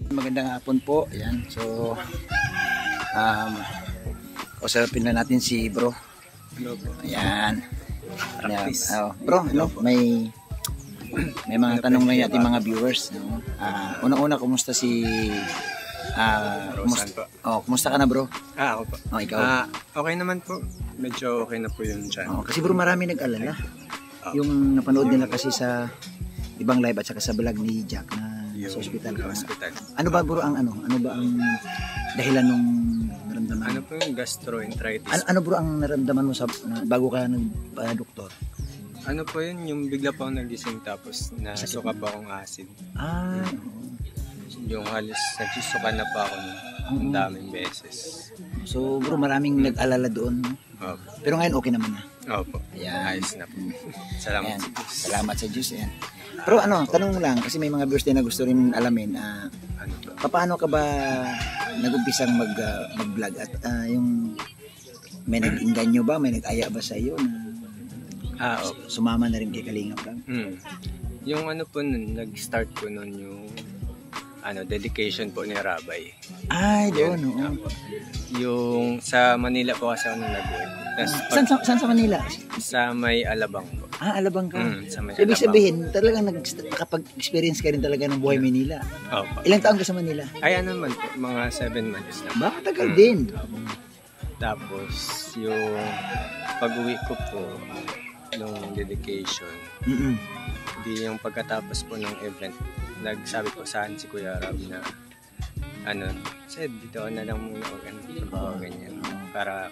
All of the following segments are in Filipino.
Magandang hapon po. Ayan. So, usapin na natin si bro. Hello po. Ayan. Bro, hello. May mga tanong na yung ating mga viewers. No? Una-una, kumusta si... kumusta ka na bro? Ako po. Ikaw? Okay naman po. Medyo okay na po yun dyan. Kasi bro, marami nag-alala. Yung napanood nila kasi sa ibang live at saka sa vlog ni Jack na sa hospital ka. Ano ba bro ang dahilan nung naramdaman? Ano po yung gastroenteritis? Ano bro ang naramdaman mo bago ka nag-doktor? Ano po yun? Yung bigla pa akong nagising tapos nasuka pa akong acid. Yung halos nagsusuka na pa ako ng daming beses. So bro, maraming nag-alala doon. Opo. Pero ngayon okay naman na. Opo. Ayan. Ayos na po. Salamat Ayan. sa Diyos. Salamat sa Diyos. Ayan. Pero tanong lang, kasi may mga viewers din na gusto rin alamin, paano ka ba nag-umpisang mag-vlog at yung may nag-inganyo ba, may nag-aya ba sa iyo na sumama na rin kay Kalinga Prab? Yung po nun, nag-start ko nun yung dedication po ni Rabay. Doon. Yung sa Manila po kasi ako nung nag-work. Saan sa Manila? Sa may Alabang po. Alabang ka. Sa may Ibig Alabang. sabihin, talagang nakapag-experience ka rin talaga ng buhay Manila. Opo. Ilang taon ka sa Manila? Ay naman po, mga 7 months na. Ba, tagal din. Tapos, yung pag-uwi ko po, nung dedication, di yung pagkatapos po ng event, nagsabi ko saan si Kuya Rab na said, dito na lang muna o ganyan. Para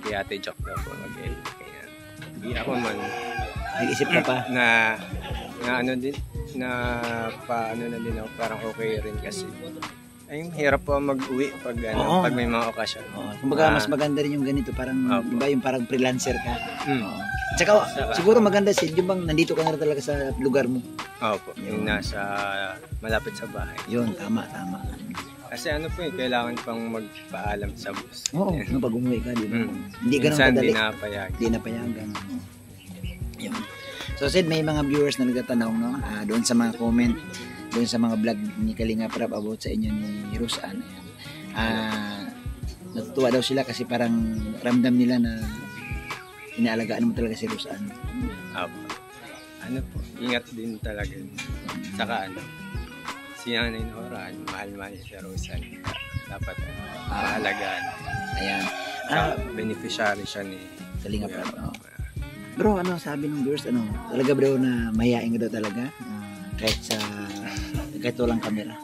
kay Ate Jock na po mag-edit. Hindi ako man nag-isip ka pa na din ako, parang okay rin kasi ay hirap po mag-uwi pag pag may mga okasyon. Kumbaga mas maganda rin yung ganito, parang iba yung parang freelancer ka. Tsaka siguro maganda yung bang nandito ka na talaga sa lugar mo. Opo, yung nasa malapit sa bahay. Yun, tama. Kasi kailangan pang magpaalam sa bus. Oo, pag umuwi ka, di ba? Hindi ganun minsan kadali. Di napayagan. Yun. So, Sid, may mga viewers na nagtatanong, no? Doon sa mga comment, doon sa mga vlog ni Kalinga Prab about sa inyo ni Roseanne. Natutuwa daw sila kasi parang ramdam nila na inaalagaan mo talaga si Roseanne. Ingat din talaga. Saka si Nanay Nora, mahal si Roseanne. Dapat mahalagaan. Ayan. Beneficiary siya ni Kalinga Prab. Bro, sabi ng viewers, talaga bro na mahihain ka daw talaga? Kahit walang camera.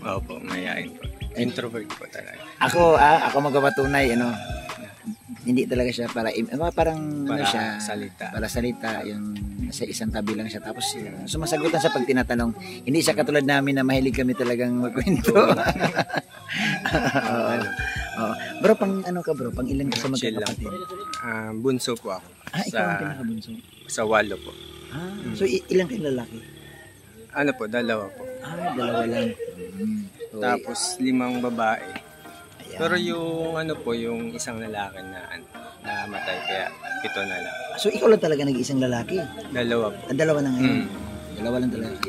Opo, mahihain po. Introvert po talaga. Ako magpapatunay, hindi talaga siya para salita, yung sa isang tabi lang siya, tapos sumasagutan sa pag tinatanong. Hindi siya katulad namin na mahilig kami talagang magkwento. Bro, pang ilan ka sa magkakapatid? Bunso po ako. Ikaw ang pinakabunso? Sa 8 po. So ilang kayong lalaki? Dalawa po. Dalawa lang. Tapos 5 babae. Ayan. Pero yung yung isang lalaki na namatay, kaya 7 na lang. So ikaw lang talaga nag-iisang lalaki? Dalawa po. Dalawa na ngayon? Dalawa lang talaga.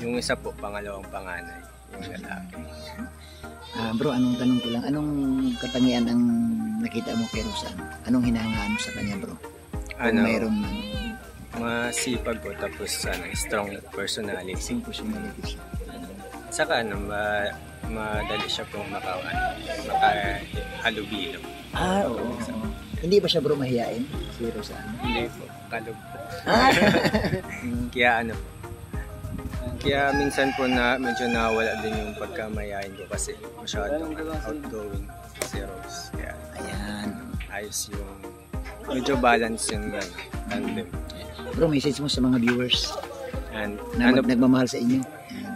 Yung isa po, pangalawang panganay. Yung lalaki. Bro, anong tanong ko lang, anong katangian ang nakita mo kay Roseanne? Anong hinahangaan mo sa kanya, bro? Kung mayroon masipag po, tapos strong personality. Personality. Saka madali siya pong makahalubilo. Oo. Hindi ba siya bro mahiyain, si Roseanne? Hindi po, kalub po. Kaya minsan po medyo nawala din yung pagkamayain ko kasi masyadong outgoing si Rose. Kaya ayos yung medyo balance yung tandem. Bro, message mo sa mga viewers na nagmamahal sa inyo.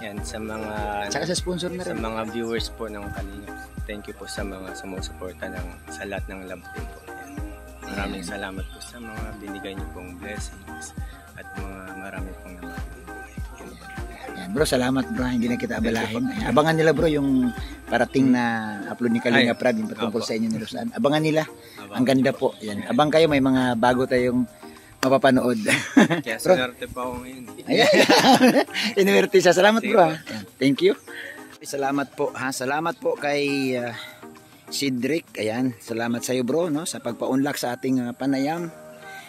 Yan, sa mga saka sa sponsor na rin. Sa mga viewers po ng Kalinga. Thank you po sa mga sumusuporta sa lahat ng love team po. Maraming salamat po sa mga binigay niyo pong blessings at marami pong naman. Bro, salamat bro, hindi na kita abalahin. Abangan nila bro yung parating na upload ni Kalinga Prab yung patungkol sa inyo ni Roseanne. Abangan nila. Ang ganda po. Yan. Abang kayo, may mga bago tayong mapapanood. Kaya sinerte pa ako ngayon. Ayan. Inuwerte siya. Salamat bro. Thank you. Salamat po ha. Salamat po kay Cedric. Ayan, salamat sa iyo bro no sa pagpa-unlock sa ating panayam.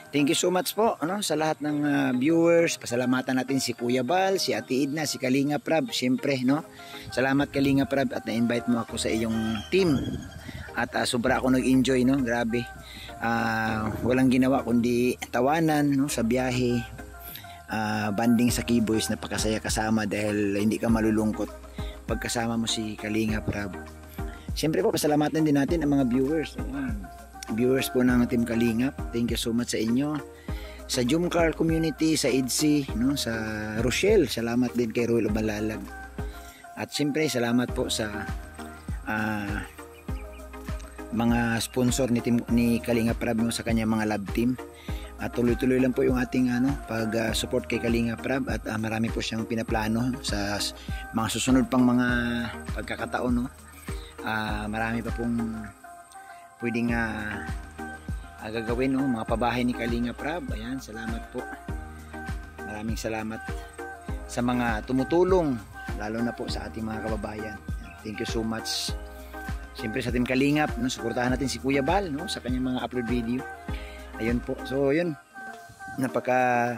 Thank you so much po no sa lahat ng viewers. Pasalamatan natin si Kuya Bal, si Ate Edna, si Kalinga Prab, syempre no. Salamat Kalinga Prab at na-invite mo ako sa iyong team. At sobra ako nag-enjoy no. Grabe. Walang ginawa kundi tawanan no sa biyahe. Banding sa Keyboys, napakasaya kasama dahil hindi ka malulungkot pagkasama mo si Kalinga Prab. Siyempre po, pasalamatan din natin ang mga viewers. Ayan. Viewers po ng Team Kalingap. Thank you so much sa inyo. Sa Jumcar community, sa EDSI, no? Sa Rochelle, salamat din kay Royal Balalag. At siyempre, salamat po sa mga sponsor ni Kalinga Prab no? Sa kanyang mga lab team. At tuloy-tuloy lang po yung ating pag-support kay Kalinga Prab at marami po siyang pinaplano sa mga susunod pang mga pagkakataon no. Marami pa pong pwedeng gagawin no, mga pabahay ni Kalinga Prab. Ayan, salamat po. Maraming salamat sa mga tumutulong lalo na po sa ating mga kababayan. Thank you so much. Siyempre sa Team Kalingap, no, suportahan natin si Kuya Bal no, sa kanyang mga upload video. Ayun po. So, yun. Napaka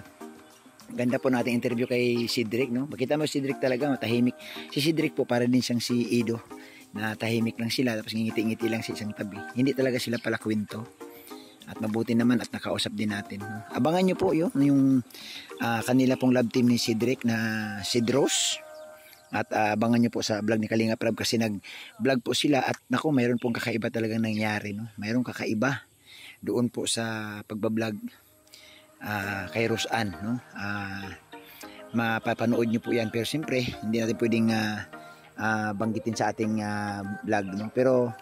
ganda po nating interview kay Cedric, no? Makita mo si Cedric talaga, matahimik. Si Cedric po para din siyang si Edo, na tahimik lang sila, tapos ngiti-ngiti lang sa isang tabi. Hindi talaga sila pala kwento. At mabuti naman at nakausap din natin. No? Abangan nyo po yung kanila pong love team ni Cedric na Cedros. At abangan nyo po sa vlog ni Kalinga Prab kasi nag-vlog po sila at naku, mayroon pong kakaiba talagang nangyari. No? Mayroong kakaiba doon po sa pagbablog kay Roseanne no? Mapapanood nyo po yan pero siyempre hindi natin pwedeng banggitin sa ating vlog no? Pero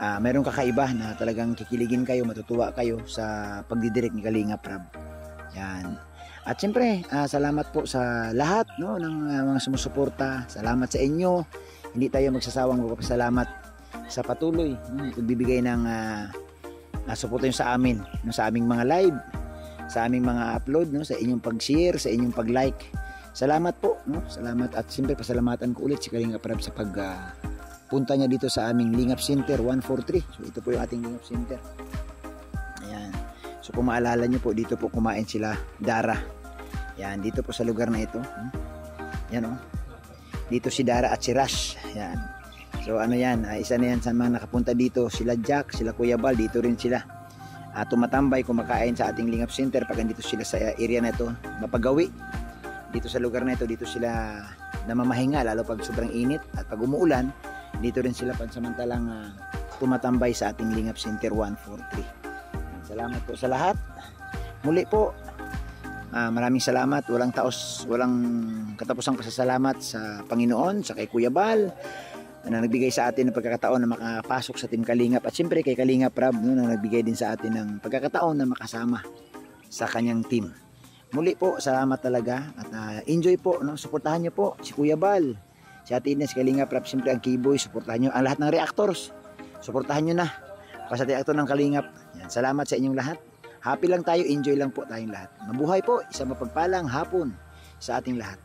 mayroong kakaiba na talagang kikiligin kayo, matutuwa kayo sa pagdidirect ni Kalinga Prab yan. At siyempre salamat po sa lahat no? ng mga sumusuporta, salamat sa inyo, hindi tayo magsasawang magpapasalamat sa patuloy no? Pagbibigay ng suporta nyo sa amin, no, sa aming mga live, sa aming mga upload, no, sa inyong pag-share, sa inyong pag-like. Salamat po, no? Salamat at siyempre pasalamatan ko ulit si Kalinga Prab sa punta niya dito sa aming Lingap Center 143. So ito po yung ating Lingap Center. Ayan. So kung maalala niyo po, dito po kumain sila Dara. Ayan, dito po sa lugar na ito. Yan oh. Dito si Dara at si Rush. Ayan. So ano yan, isa na yan sa mga nakapunta dito, sila Jack, sila Kuya Bal, dito rin sila tumatambay, kumakain sa ating Lingap Center pag dito sila sa area na ito, mapagawi dito sa lugar na ito, dito sila namamahinga lalo pag sobrang init at pag umuulan, dito rin sila pansamantalang tumatambay sa ating Lingap Center 143. Salamat po sa lahat muli po, maraming salamat, walang katapusang pasasalamat sa Panginoon, sa kay Kuya Bal na nagbigay sa atin ng pagkakataon na makapasok sa Team Kalingap at siyempre kay Kalinga Prab no, na nagbigay din sa atin ng pagkakataon na makasama sa kanyang team. Muli po, salamat talaga at enjoy po, no? Suportahan nyo po si Kuya Bal, si Ate Edna, si Kalinga Prab, siyempre ang Keyboys, suportahan nyo ang lahat ng reactors, suportahan nyo na kasi reactor ng Kalingap. Yan, salamat sa inyong lahat, happy lang tayo, enjoy lang po tayong lahat. Mabuhay po, isang mapagpalang hapon sa ating lahat.